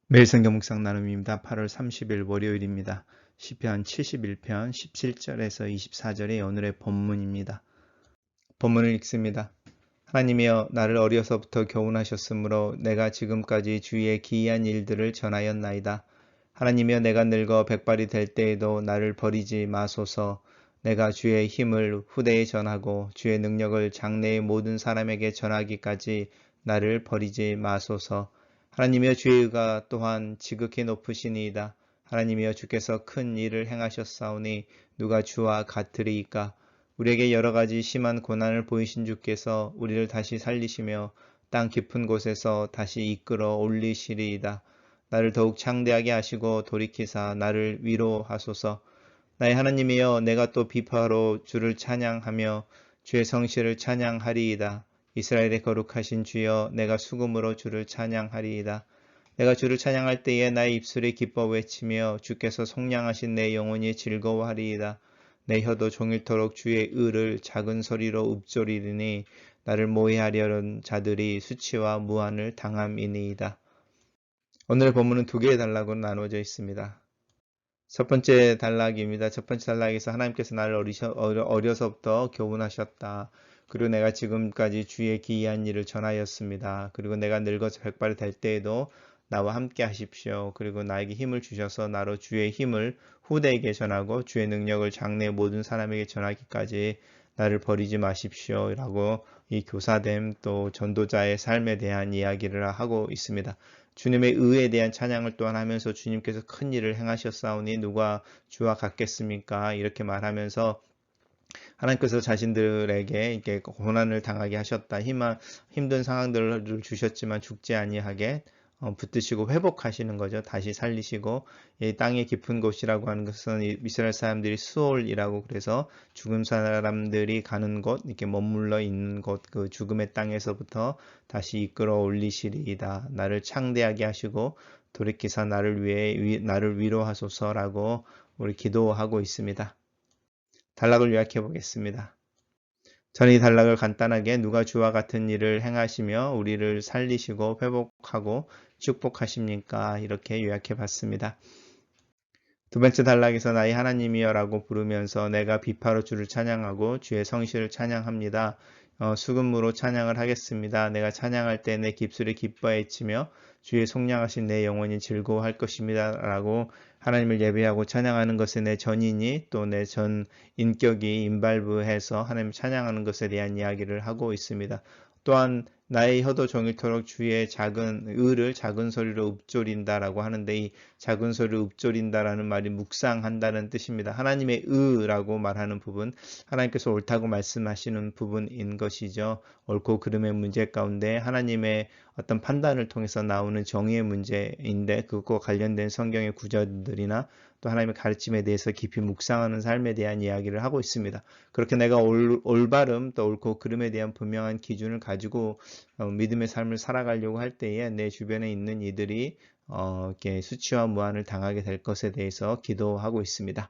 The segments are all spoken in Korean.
매일 성경 묵상 나눔입니다. 8월 30일 월요일입니다. 시편 71편 17절에서 24절의 오늘의 본문입니다. 본문을 읽습니다. 하나님이여 나를 어려서부터 교훈하셨으므로 내가 지금까지 주의 기이한 일들을 전하였나이다. 하나님이여 내가 늙어 백발이 될 때에도 나를 버리지 마소서. 내가 주의 힘을 후대에 전하고 주의 능력을 장래의 모든 사람에게 전하기까지 나를 버리지 마소서. 하나님이여 주의 의가 또한 지극히 높으시니이다. 하나님이여 주께서 큰 일을 행하셨사오니 누가 주와 같으리이까. 우리에게 여러 가지 심한 고난을 보이신 주께서 우리를 다시 살리시며 땅 깊은 곳에서 다시 이끌어 올리시리이다. 나를 더욱 창대하게 하시고 돌이키사 나를 위로하소서. 나의 하나님이여 내가 또 비파로 주를 찬양하며 주의 성실을 찬양하리이다. 이스라엘의 거룩하신 주여 내가 수금으로 주를 찬양하리이다. 내가 주를 찬양할 때에 나의 입술이 기뻐 외치며 주께서 속량하신 내 영혼이 즐거워하리이다. 내 혀도 종일토록 주의 의를 작은 소리로 읊조리리니 나를 모해하려는 자들이 수치와 무한을 당함이니이다. 오늘의 본문은 두 개의 단락으로 나누어져 있습니다. 첫 번째 단락입니다. 첫 번째 단락에서 하나님께서 나를 어려서부터 교훈하셨다. 그리고 내가 지금까지 주의 기이한 일을 전하였습니다. 그리고 내가 늙어서 백발이 될 때에도 나와 함께 하십시오. 그리고 나에게 힘을 주셔서 나로 주의 힘을 후대에게 전하고 주의 능력을 장래 모든 사람에게 전하기까지 나를 버리지 마십시오. 라고 이 교사됨 또 전도자의 삶에 대한 이야기를 하고 있습니다. 주님의 의에 대한 찬양을 또한 하면서 주님께서 큰 일을 행하셨사오니 누가 주와 같겠습니까? 이렇게 말하면서 하나님께서 자신들에게 이렇게 고난을 당하게 하셨다. 힘든 상황들을 주셨지만 죽지 아니하게 붙드시고 회복하시는 거죠. 다시 살리시고 이 땅의 깊은 곳이라고 하는 것은 이스라엘 사람들이 수올이라고 그래서 죽은 사람들이 가는 곳 이렇게 머물러 있는 곳 그 죽음의 땅에서부터 다시 이끌어 올리시리이다. 나를 창대하게 하시고 돌이키사 나를 위해 나를 위로하소서라고 우리 기도하고 있습니다. 단락을 요약해 보겠습니다. 저는 이 단락을 간단하게 누가 주와 같은 일을 행하시며 우리를 살리시고 회복하고 축복하십니까? 이렇게 요약해 봤습니다. 두 번째 단락에서 나의 하나님이여라고 부르면서 내가 비파로 주를 찬양하고 주의 성실을 찬양합니다. 수금으로 찬양을 하겠습니다. 내가 찬양할 때 내 입술이 기뻐해 치며 주의 속량하신 내 영혼이 즐거워할 것입니다. 라고 하나님을 예배하고 찬양하는 것에 내 전인이 또 내 전 인격이 임발부해서 하나님을 찬양하는 것에 대한 이야기를 하고 있습니다. 또한 나의 혀도 종일토록 주의 작은 의를 작은 소리로 읊조린다라고 하는데 이 작은 소리로 읊조린다라는 말이 묵상한다는 뜻입니다. 하나님의 의라고 말하는 부분, 하나님께서 옳다고 말씀하시는 부분인 것이죠. 옳고 그름의 문제 가운데 하나님의 어떤 판단을 통해서 나오는 정의의 문제인데 그것과 관련된 성경의 구절들이나 또 하나님의 가르침에 대해서 깊이 묵상하는 삶에 대한 이야기를 하고 있습니다. 그렇게 내가 올바름 또 옳고 그름에 대한 분명한 기준을 가지고 믿음의 삶을 살아가려고 할 때에 내 주변에 있는 이들이 이렇게 수치와 무한을 당하게 될 것에 대해서 기도하고 있습니다.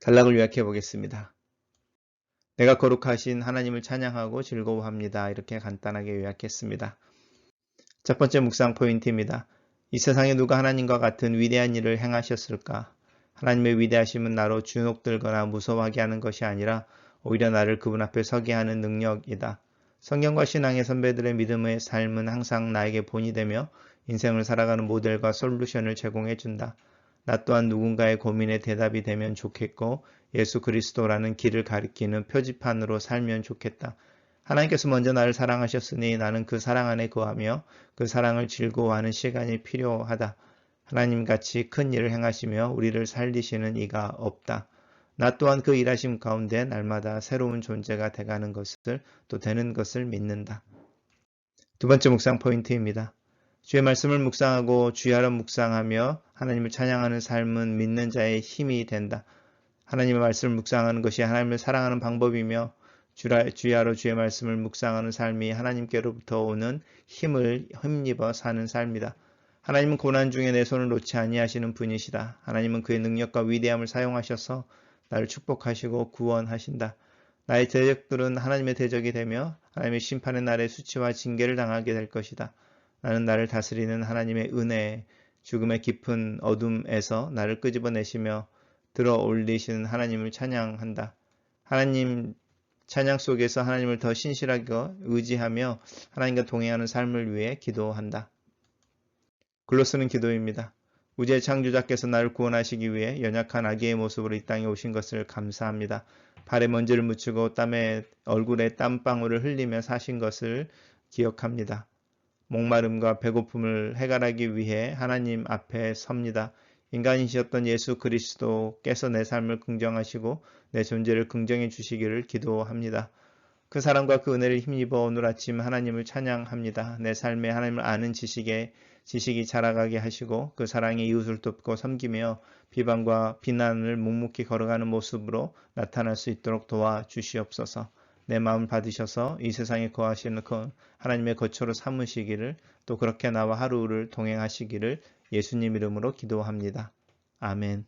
단락을 요약해 보겠습니다. 내가 거룩하신 하나님을 찬양하고 즐거워합니다. 이렇게 간단하게 요약했습니다. 첫 번째 묵상 포인트입니다. 이 세상에 누가 하나님과 같은 위대한 일을 행하셨을까? 하나님의 위대하심은 나로 주눅들거나 무서워하게 하는 것이 아니라 오히려 나를 그분 앞에 서게 하는 능력이다. 성경과 신앙의 선배들의 믿음의 삶은 항상 나에게 본이 되며 인생을 살아가는 모델과 솔루션을 제공해 준다. 나 또한 누군가의 고민에 대답이 되면 좋겠고 예수 그리스도라는 길을 가리키는 표지판으로 살면 좋겠다. 하나님께서 먼저 나를 사랑하셨으니 나는 그 사랑 안에 거하며 그 사랑을 즐거워하는 시간이 필요하다. 하나님같이 큰 일을 행하시며 우리를 살리시는 이가 없다. 나 또한 그 일하심 가운데 날마다 새로운 존재가 돼가는 것을 또 되는 것을 믿는다. 두 번째 묵상 포인트입니다. 주의 말씀을 묵상하고 주야로 묵상하며 하나님을 찬양하는 삶은 믿는 자의 힘이 된다. 하나님의 말씀을 묵상하는 것이 하나님을 사랑하는 방법이며 주야로 주의 말씀을 묵상하는 삶이 하나님께로부터 오는 힘을 힘입어 사는 삶이다. 하나님은 고난 중에 내 손을 놓지 아니하시는 분이시다. 하나님은 그의 능력과 위대함을 사용하셔서 나를 축복하시고 구원하신다. 나의 대적들은 하나님의 대적이 되며 하나님의 심판의 날에 수치와 징계를 당하게 될 것이다. 나는 나를 다스리는 하나님의 은혜, 죽음의 깊은 어둠에서 나를 끄집어내시며 들어 올리시는 하나님을 찬양한다. 하나님 찬양 속에서 하나님을 더 신실하게 의지하며 하나님과 동행하는 삶을 위해 기도한다. 글로 쓰는 기도입니다. 우주의 창조자께서 나를 구원하시기 위해 연약한 아기의 모습으로 이 땅에 오신 것을 감사합니다. 발에 먼지를 묻히고 얼굴에 땀방울을 흘리며 사신 것을 기억합니다. 목마름과 배고픔을 해결하기 위해 하나님 앞에 섭니다. 인간이셨던 예수 그리스도께서 내 삶을 긍정하시고 내 존재를 긍정해 주시기를 기도합니다. 그 사랑과 그 은혜를 힘입어 오늘 아침 하나님을 찬양합니다. 내 삶에 하나님을 아는 지식이 자라가게 하시고 그 사랑의 이웃을 돕고 섬기며 비방과 비난을 묵묵히 걸어가는 모습으로 나타날 수 있도록 도와주시옵소서. 내 마음을 받으셔서 이 세상에 거하시는 그 하나님의 거처로 삼으시기를 또 그렇게 나와 하루를 동행하시기를 예수님 이름으로 기도합니다. 아멘.